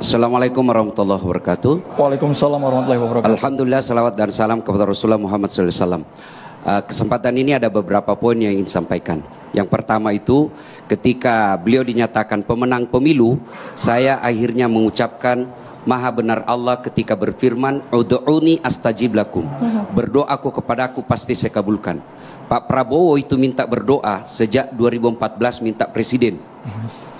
Assalamualaikum warahmatullahi wabarakatuh. Waalaikumsalam warahmatullahi wabarakatuh. Alhamdulillah, salawat dan salam kepada Rasulullah Muhammad SAW. Kesempatan ini ada beberapa poin yang ingin sampaikan. Yang pertama itu, ketika beliau dinyatakan pemenang pemilu, saya akhirnya mengucapkan Maha benar Allah ketika berfirman, Ud'uni astajib lakum. Berdoaku kepadaku pasti saya kabulkan. Pak Prabowo itu minta berdoa sejak 2014 minta presiden.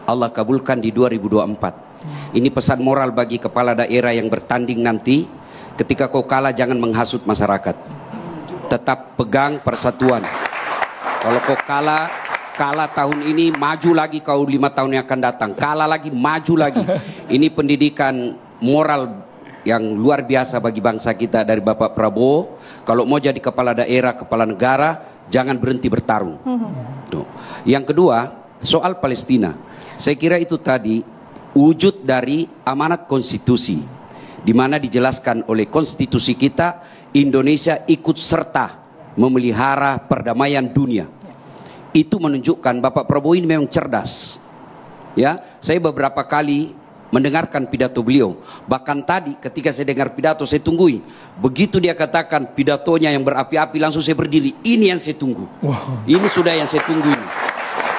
Allah kabulkan di 2024. Ini pesan moral bagi kepala daerah yang bertanding nanti. Ketika kau kalah jangan menghasut masyarakat. Tetap pegang persatuan. Kalau kau kalah tahun ini, maju lagi kau 5 tahun yang akan datang. Kalah lagi, maju lagi. Ini pendidikan moral yang luar biasa bagi bangsa kita dari Bapak Prabowo. Kalau mau jadi kepala daerah, kepala negara, jangan berhenti bertarung. Tuh. Yang kedua, soal Palestina. Saya kira itu tadi wujud dari amanat konstitusi, di mana dijelaskan oleh konstitusi kita, Indonesia ikut serta memelihara perdamaian dunia. Itu menunjukkan Bapak Prabowo ini memang cerdas. Ya, saya beberapa kali mendengarkan pidato beliau. Bahkan tadi ketika saya dengar pidato, saya tunggui. Begitu dia katakan pidatonya yang berapi-api, langsung saya berdiri. Ini yang saya tunggu. Ini sudah yang saya tunggu ini.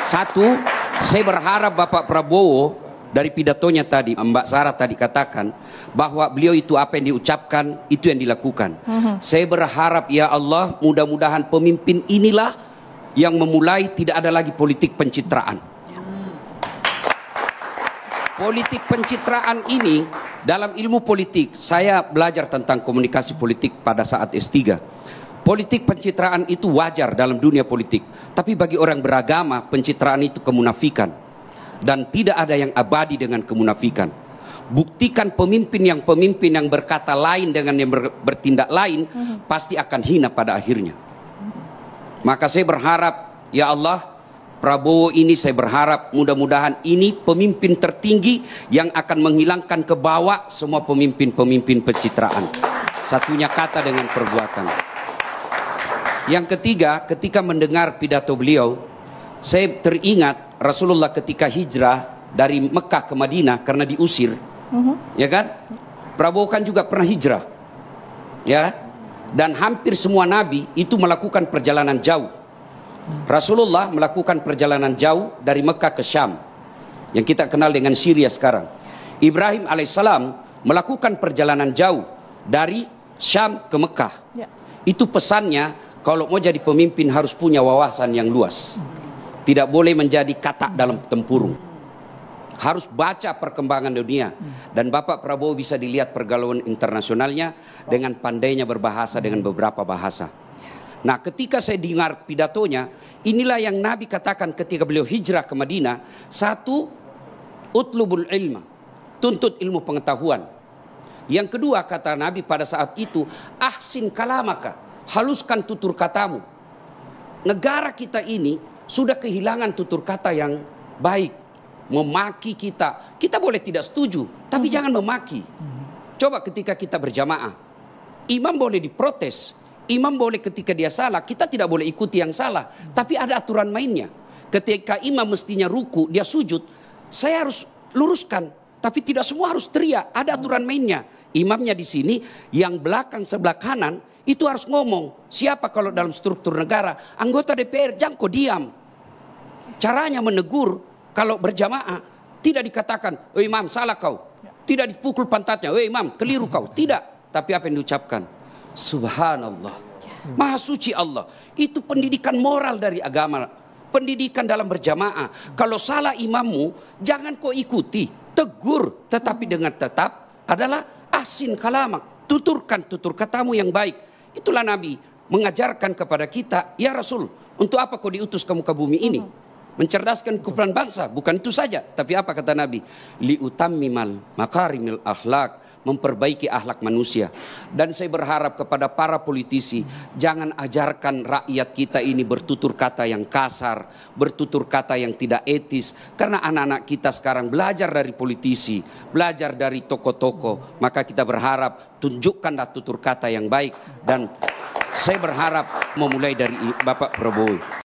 Satu, saya berharap Bapak Prabowo dari pidatonya tadi, Mbak Sarah tadi katakan bahwa beliau itu apa yang diucapkan, itu yang dilakukan. Saya berharap ya Allah, mudah-mudahan pemimpin inilah yang memulai tidak ada lagi politik pencitraan. Politik pencitraan ini dalam ilmu politik, saya belajar tentang komunikasi politik pada saat S3. Politik pencitraan itu wajar dalam dunia politik, tapi bagi orang beragama pencitraan itu kemunafikan. Dan tidak ada yang abadi dengan kemunafikan. Buktikan pemimpin yang berkata lain dengan yang bertindak lain, pasti akan hina pada akhirnya. Maka saya berharap, ya Allah, Prabowo ini saya berharap mudah-mudahan ini pemimpin tertinggi yang akan menghilangkan ke bawah semua pemimpin-pemimpin pencitraan. Satunya kata dengan perbuatan. Yang ketiga, ketika mendengar pidato beliau, saya teringat Rasulullah ketika hijrah dari Mekah ke Madinah karena diusir, ya kan? Prabowo kan juga pernah hijrah, ya. Dan hampir semua nabi itu melakukan perjalanan jauh. Rasulullah melakukan perjalanan jauh dari Mekah ke Syam, yang kita kenal dengan Syria sekarang. Ibrahim alaihissalam melakukan perjalanan jauh dari Syam ke Mekah. Itu pesannya, kalau mau jadi pemimpin harus punya wawasan yang luas. Tidak boleh menjadi katak dalam tempurung. Harus baca perkembangan dunia. Dan Bapak Prabowo bisa dilihat pergaulan internasionalnya dengan pandainya berbahasa dengan beberapa bahasa. Nah, ketika saya dengar pidatonya, inilah yang Nabi katakan ketika beliau hijrah ke Madinah. Satu, utlubul ilma, tuntut ilmu pengetahuan. Yang kedua kata Nabi pada saat itu, ahsin kalamaka, haluskan tutur katamu. Negara kita ini sudah kehilangan tutur kata yang baik. Memaki kita boleh tidak setuju, tapi jangan memaki. Coba ketika kita berjamaah, imam boleh diprotes, imam boleh ketika dia salah, kita tidak boleh ikuti yang salah, tapi ada aturan mainnya. Ketika imam mestinya ruku, dia sujud, saya harus luruskan, tapi tidak semua harus teriak, ada aturan mainnya. Imamnya di sini, yang belakang sebelah kanan itu harus ngomong. Siapa kalau dalam struktur negara, anggota DPR, jangan kau diam. Caranya menegur kalau berjamaah tidak dikatakan, "Oh imam salah kau." Tidak dipukul pantatnya, "Oh imam keliru kau." Tidak, tapi apa yang diucapkan? Subhanallah. Maha suci Allah. Itu pendidikan moral dari agama. Pendidikan dalam berjamaah. Kalau salah imammu, jangan kau ikuti, tegur, tetapi dengan tetap adalah ahsin kalamak, tuturkan tutur katamu yang baik. Itulah Nabi mengajarkan kepada kita, ya Rasul, untuk apa kau diutus ke muka bumi ini? Mencerdaskan kumpulan bangsa, bukan itu saja, tapi apa kata Nabi? Liutammimal makarimil akhlak, memperbaiki akhlak manusia. Dan saya berharap kepada para politisi, jangan ajarkan rakyat kita ini bertutur kata yang kasar, bertutur kata yang tidak etis. Karena anak-anak kita sekarang belajar dari politisi, belajar dari tokoh-tokoh. Maka kita berharap tunjukkanlah tutur kata yang baik. Dan saya berharap memulai dari Bapak Prabowo.